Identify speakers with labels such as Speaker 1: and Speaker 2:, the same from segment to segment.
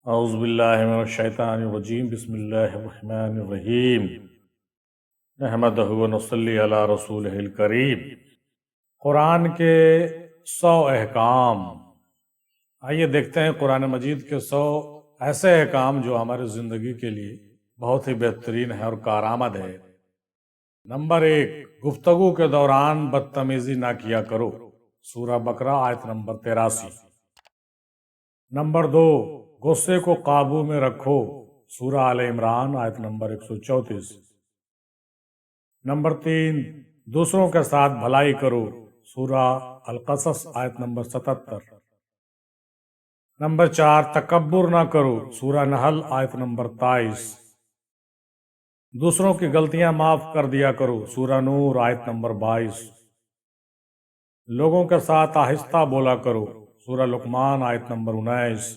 Speaker 1: اعوذ باللہ من الشیطان الرجیم بسم اللہ الرحمن الرحیم نحمدہ ونصلی علی رسولہ الکریم۔ قرآن کے 100 احکام۔ آئیے دیکھتے ہیں قرآن مجید کے 100 ایسے احکام جو ہماری زندگی کے لیے بہت ہی بہترین ہے اور کارآمد ہے۔ نمبر 1، گفتگو کے دوران بدتمیزی نہ کیا کرو، سورہ بقرہ آیت نمبر 83۔ نمبر 2، غصے کو قابو میں رکھو، سورہ آل عمران آیت نمبر 134۔ نمبر 3، دوسروں کے ساتھ بھلائی کرو، سورہ القصص آیت نمبر 77۔ نمبر 4، تکبر نہ کرو، سورہ نحل آیت نمبر 23۔ دوسروں کی غلطیاں معاف کر دیا کرو، سورہ نور آیت نمبر 22۔ لوگوں کے ساتھ آہستہ بولا کرو، سورہ لقمان آیت نمبر 19۔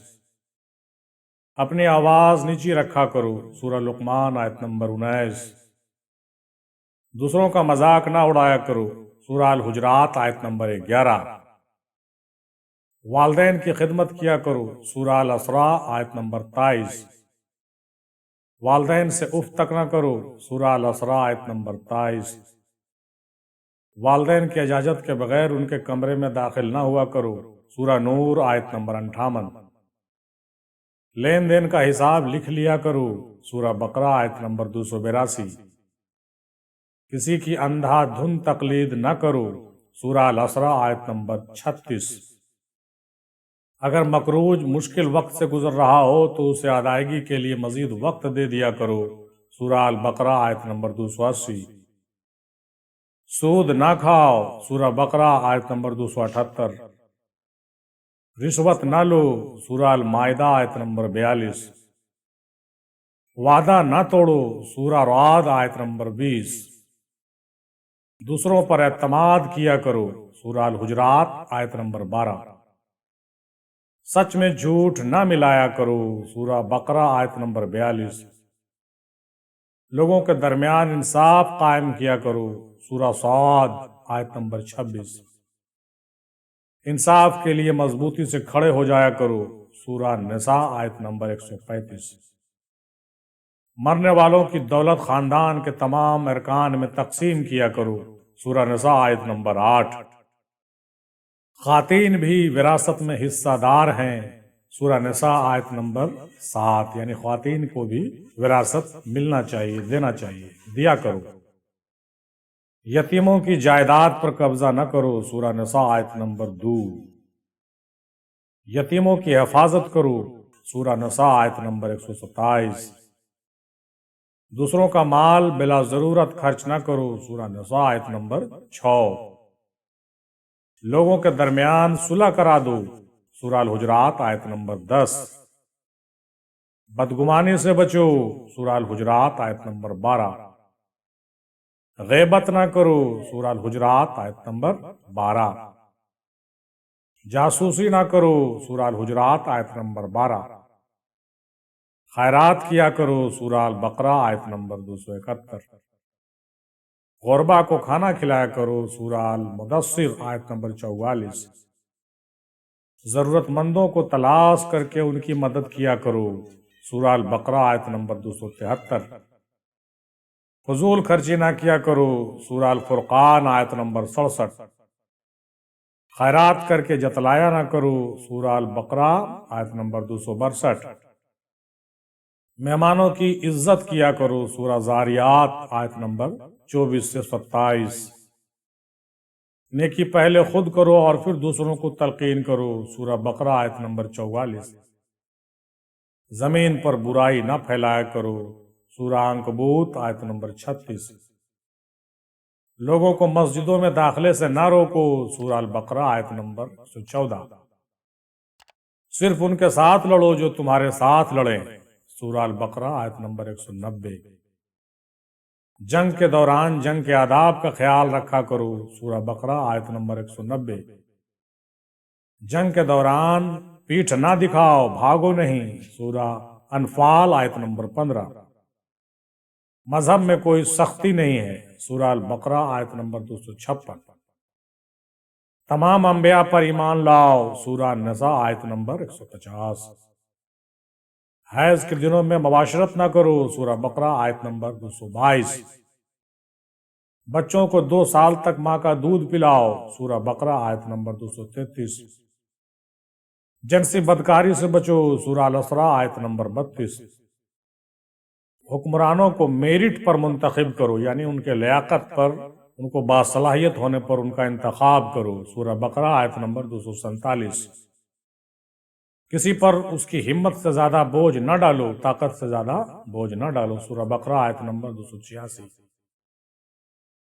Speaker 1: اپنی آواز نیچی رکھا کرو، سورہ لقمان آیت نمبر 19۔ دوسروں کا مذاق نہ اڑایا کرو، سورہ الحجرات آیت نمبر 11۔ والدین کی خدمت کیا کرو، سورہ الاسراء آیت نمبر 23۔ والدین سے اف تک نہ کرو، سورہ الاسراء آیت نمبر 23۔ والدین کی اجازت کے بغیر ان کے کمرے میں داخل نہ ہوا کرو، سورہ نور آیت نمبر 58۔ لین دین کا حساب لکھ لیا کرو، سورہ بقرہ آیت نمبر 282۔ کسی کی اندھا دھند تقلید نہ کرو، سورہ الاسراء آیت نمبر 36۔ اگر مقروض مشکل وقت سے گزر رہا ہو تو اسے ادائیگی کے لیے مزید وقت دے دیا کرو، سورہ البقرہ آیت نمبر 280۔ سود نہ کھاؤ، سورہ بقرہ آیت نمبر 278۔ رشوت نہ لو، سورہ المائدہ آیت نمبر 42۔ وعدہ نہ توڑو، سورہ رعد آیت نمبر 20۔ دوسروں پر اعتماد کیا کرو، سورہ الحجرات آیت نمبر 12۔ سچ میں جھوٹ نہ ملایا کرو، سورہ بقرہ آیت نمبر 42۔ لوگوں کے درمیان انصاف قائم کیا کرو، سورہ صاد آیت نمبر 26۔ انصاف کے لیے مضبوطی سے کھڑے ہو جایا کرو، سورہ نساء آیت نمبر 135۔ مرنے والوں کی دولت خاندان کے تمام ارکان میں تقسیم کیا کرو، سورہ نساء آیت نمبر 8۔ خواتین بھی وراثت میں حصہ دار ہیں، سورہ نساء آیت نمبر 7، یعنی خواتین کو بھی وراثت ملنا چاہیے، دینا چاہیے، دیا کرو۔ یتیموں کی جائیداد پر قبضہ نہ کرو، سورہ نساء آیت نمبر 2۔ یتیموں کی حفاظت کرو، سورہ نساء آیت نمبر 127۔ دوسروں کا مال بلا ضرورت خرچ نہ کرو، سورہ نساء آیت نمبر 6۔ لوگوں کے درمیان صلح کرا دو، سورہ الحجرات آیت نمبر 10۔ بدگمانی سے بچو، سورہ الحجرات آیت نمبر 12۔ غیبت نہ کرو، سورہ الحجرات آیت نمبر 12۔ جاسوسی نہ کرو، سورہ الحجرات آیت نمبر 12۔ خیرات کیا کرو، سورہ البقرہ آیت نمبر 271۔ غربا کو کھانا کھلایا کرو، سورہ المدثر آیت نمبر 44۔ ضرورت مندوں کو تلاش کر کے ان کی مدد کیا کرو، سورہ البقرہ آیت نمبر 273۔ فضول خرچی نہ کیا کرو، سورہ الفرقان آیت نمبر 67۔ خیرات کر کے جتلایا نہ کرو، سورہ البقرہ آیت نمبر 262۔ مہمانوں کی عزت کیا کرو، سورہ زاریات آیت نمبر 24 سے 27۔ نیکی پہلے خود کرو اور پھر دوسروں کو تلقین کرو، سورہ بقرہ آیت نمبر 44۔ زمین پر برائی نہ پھیلایا کرو، سورہ عنکبوت آیت نمبر 36۔ لوگوں کو مسجدوں میں داخلے سے نہ روکو، سورہ البقرہ آیت نمبر 114۔ صرف ان کے ساتھ لڑو جو تمہارے ساتھ لڑیں، سورہ البقرہ آیت نمبر 190۔ جنگ کے دوران جنگ کے آداب کا خیال رکھا کرو، سورہ بقرہ آیت نمبر 190۔ جنگ کے دوران پیٹھ نہ دکھاؤ، بھاگو نہیں، سورہ انفال آیت نمبر 15۔ مذہب میں کوئی سختی نہیں ہے، سورہ البقرہ آیت نمبر 256۔ تمام انبیاء پر ایمان لاؤ، سورہ النساء آیت نمبر 150۔ حیض کے دنوں میں مباشرت نہ کرو، سورہ بقرہ آیت نمبر 222۔ بچوں کو 2 سال تک ماں کا دودھ پلاؤ، سورہ بقرہ آیت نمبر 233۔ جنسی بدکاری سے بچو، سورہ الاسراء آیت نمبر 32۔ حکمرانوں کو میرٹ پر منتخب کرو، یعنی ان کے لیاقت پر، ان کو باصلاحیت ہونے پر ان کا انتخاب کرو، سورہ بقرہ آیت نمبر 247۔ کسی پر اس کی ہمت سے زیادہ بوجھ نہ ڈالو، طاقت سے زیادہ بوجھ نہ ڈالو، سورہ بقرہ آیت نمبر 286۔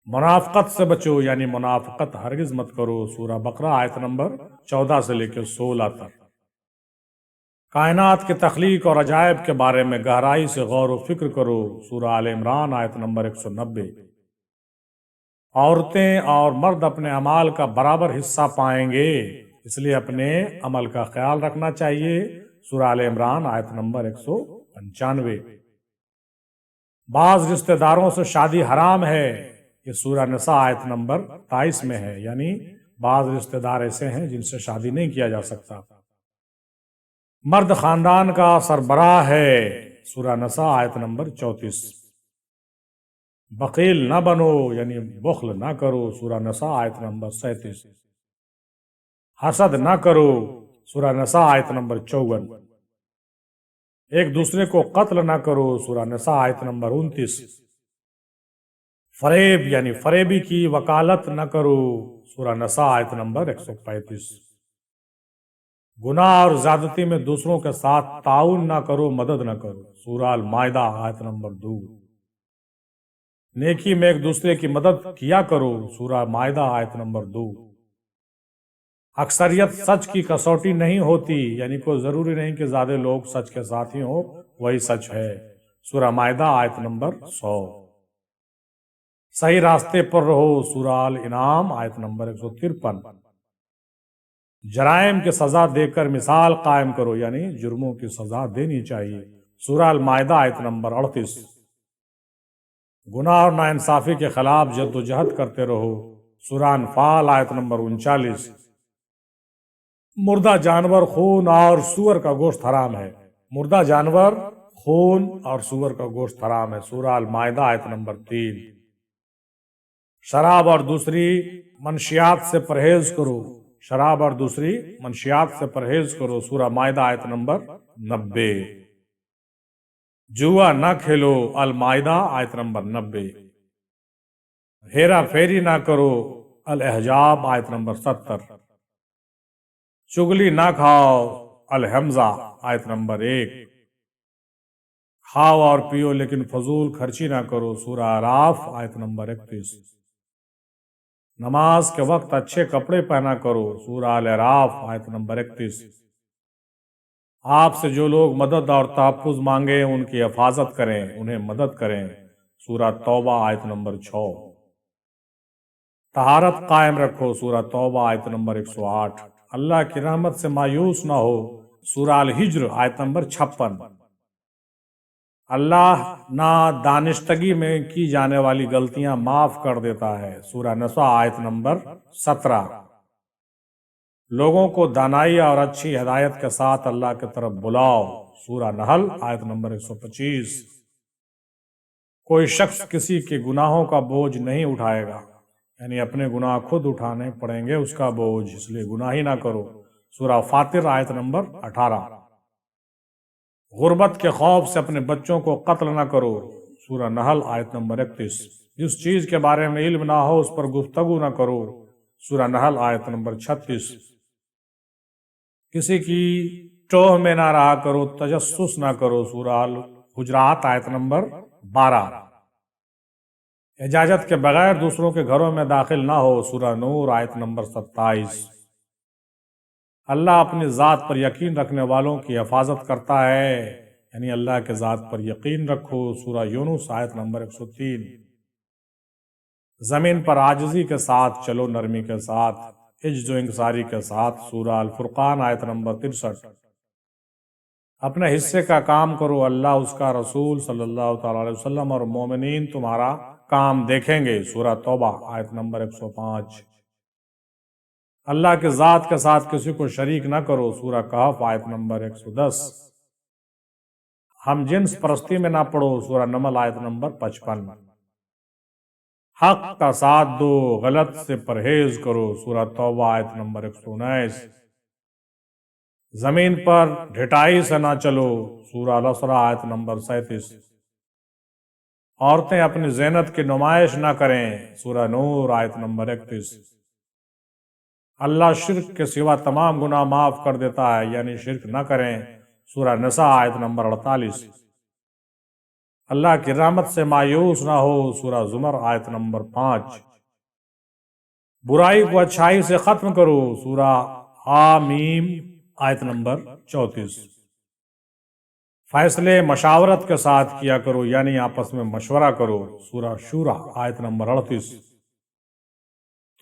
Speaker 1: منافقت سے بچو، یعنی منافقت ہرگز مت کرو، سورہ بقرہ آیت نمبر 14 سے لے کے 16 تک۔ کائنات کی تخلیق اور عجائب کے بارے میں گہرائی سے غور و فکر کرو، سورہ آل عمران آیت نمبر 190۔ عورتیں اور مرد اپنے اعمال کا برابر حصہ پائیں گے، اس لیے اپنے عمل کا خیال رکھنا چاہیے، سورہ آل عمران آیت نمبر 195۔ بعض رشتہ داروں سے شادی حرام ہے، یہ سورہ نساء آیت نمبر 23 میں ہے، یعنی بعض رشتہ دار ایسے ہیں جن سے شادی نہیں کیا جا سکتا۔ مرد خاندان کا سربراہ ہے، سورہ نساء آیت نمبر 34۔ بخیل نہ بنو، یعنی بخل نہ کرو، سورہ نساء آیت نمبر 37۔ حسد نہ کرو، سورہ نساء آیت نمبر 54۔ ایک دوسرے کو قتل نہ کرو، سورہ نساء آیت نمبر 29۔ فریب یعنی فریبی کی وکالت نہ کرو، سورہ نساء آیت نمبر 135۔ گناہ اور زیادتی میں دوسروں کے ساتھ تعاون نہ کرو، مدد نہ کرو، سورہ المائدہ آیت نمبر 2۔ نیکی میں ایک دوسرے کی مدد کیا کرو، سورہ مائدہ آیت نمبر 2۔ اکثریت سچ کی کسوٹی نہیں ہوتی، یعنی کوئی ضروری نہیں کہ زیادہ لوگ سچ کے ساتھ ہی ہوں وہی سچ ہے، سورہ مائدہ آیت نمبر 100۔ صحیح راستے پر رہو، سورہ الانعام آیت نمبر 153۔ جرائم کی سزا دے کر مثال قائم کرو، یعنی جرموں کی سزا دینی چاہیے، سورہ المائدہ آیت نمبر 38۔ گناہ اور ناانصافی کے خلاف جد و جہد کرتے رہو، سورہ انفال آیت نمبر 39۔ مردہ جانور، خون اور سور کا گوشت حرام ہے، مردہ جانور، خون اور سور کا گوشت حرام ہے، سورہ المائدہ آیت نمبر 3۔ شراب اور دوسری منشیات سے پرہیز کرو، شراب اور دوسری منشیات سے پرہیز کرو، سورہ مائدہ آیت نمبر 90۔ جوا نہ کھیلو، المائدہ آیت نمبر 90۔ ہیرا پھیری نہ کرو، الاحزاب آیت نمبر 70۔ چگلی نہ کھاؤ، الحمزہ آیت نمبر 1۔ کھاؤ اور پیو لیکن فضول خرچی نہ کرو، سورہ اعراف آیت نمبر 31۔ نماز کے وقت اچھے کپڑے پہنا کرو، سورہ الاعراف آیت نمبر 31۔ آپ سے جو لوگ مدد اور تحفظ مانگیں ان کی حفاظت کریں، انہیں مدد کریں، سورہ توبہ آیت نمبر 6۔ طہارت قائم رکھو، سورہ توبہ آیت نمبر 108۔ اللہ کی رحمت سے مایوس نہ ہو، سورہ الحجر آیت نمبر 56۔ اللہ نادانستگی میں کی جانے والی غلطیاں معاف کر دیتا ہے، سورہ نساء آیت نمبر 17۔ لوگوں کو دانائی اور اچھی ہدایت کے ساتھ اللہ کی طرف بلاؤ، سورہ نحل آیت نمبر 125۔ کوئی شخص کسی کے گناہوں کا بوجھ نہیں اٹھائے گا، یعنی اپنے گناہ خود اٹھانے پڑیں گے اس کا بوجھ، اس لیے گناہ ہی نہ کرو، سورہ فاطر آیت نمبر 18۔ غربت کے خوف سے اپنے بچوں کو قتل نہ کرو، سورہ نحل آیت نمبر 31۔ جس چیز کے بارے میں علم نہ ہو اس پر گفتگو نہ کرو، سورہ نحل آیت نمبر 36۔ کسی کی ٹوہ میں نہ رہا کرو، تجسس نہ کرو، سورہ الحجرات آیت نمبر 12۔ اجازت کے بغیر دوسروں کے گھروں میں داخل نہ ہو، سورہ نور آیت نمبر 27۔ اللہ اپنی ذات پر یقین رکھنے والوں کی حفاظت کرتا ہے، یعنی اللہ کے ذات پر یقین رکھو، سورہ یونس آیت نمبر 103۔ زمین پر عاجزی کے ساتھ چلو، نرمی کے ساتھ، عجز و انکساری کے ساتھ، سورہ الفرقان آیت نمبر 63۔ اپنے حصے کا کام کرو، اللہ اس کا رسول صلی اللہ تعالی علیہ وسلم اور مومنین تمہارا کام دیکھیں گے، سورہ توبہ آیت نمبر 105۔ اللہ کے ذات کے ساتھ کسی کو شریک نہ کرو، سورہ کہف آیت نمبر 110۔ ہم جنس پرستی میں نہ پڑو، سورہ نمل آیت نمبر 55۔ حق کا ساتھ دو، غلط سے پرہیز کرو، سورہ توبہ آیت نمبر 119۔ زمین پر ڈھٹائی سے نہ چلو، سورہ الاسراء آیت نمبر 37۔ عورتیں اپنی زینت کی نمائش نہ کریں، سورہ نور آیت نمبر 31۔ اللہ شرک کے سوا تمام گناہ معاف کر دیتا ہے، یعنی شرک نہ کریں، سورہ نساء آیت نمبر 48۔ اللہ کی رحمت سے مایوس نہ ہو، سورہ زمر آیت نمبر 5۔ برائی کو اچھائی سے ختم کرو، سورہ حامیم آیت نمبر 34۔ فیصلے مشاورت کے ساتھ کیا کرو، یعنی آپس میں مشورہ کرو، سورہ شورى آیت نمبر 38۔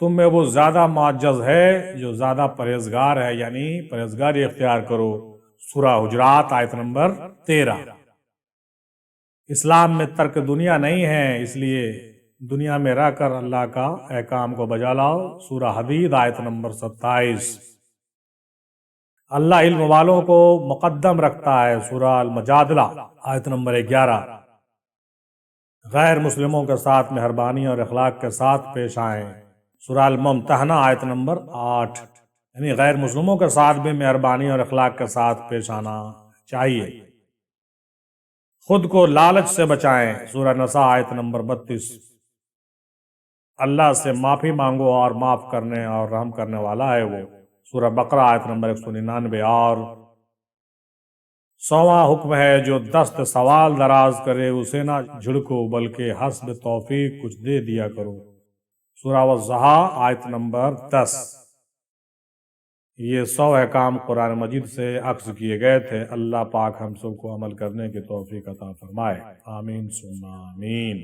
Speaker 1: تم میں وہ زیادہ معجز ہے جو زیادہ پرہیزگار ہے، یعنی پرہیزگاری اختیار کرو، سورہ حجرات آیت نمبر 13۔ اسلام میں ترک دنیا نہیں ہے، اس لیے دنیا میں رہ کر اللہ کا احکام کو بجا لاؤ، سورہ حدید آیت نمبر 27۔ اللہ علم والوں کو مقدم رکھتا ہے، سورہ المجادلہ آیت نمبر 11۔ غیر مسلموں کے ساتھ مہربانی اور اخلاق کے ساتھ پیش آئیں، سورہ الممتحنہ آیت نمبر 8۔ یعنی غیر مسلموں کے ساتھ بھی مہربانی اور اخلاق کے ساتھ پیش آنا چاہیے۔ خود کو لالچ سے بچائیں، سورہ نساء آیت نمبر 32۔ اللہ سے معافی مانگو اور معاف کرنے اور رحم کرنے والا ہے وہ، سورہ بقرہ آیت نمبر 199۔ اور 100واں حکم ہے، جو دست سوال دراز کرے اسے نہ جھڑکو بلکہ حسب توفیق کچھ دے دیا کرو، سورہ والضحیٰ آیت نمبر 10۔ یہ 100 احکام قرآن مجید سے اخذ کیے گئے تھے۔ اللہ پاک ہم سب کو عمل کرنے کی توفیق عطا فرمائے، آمین ثم آمین۔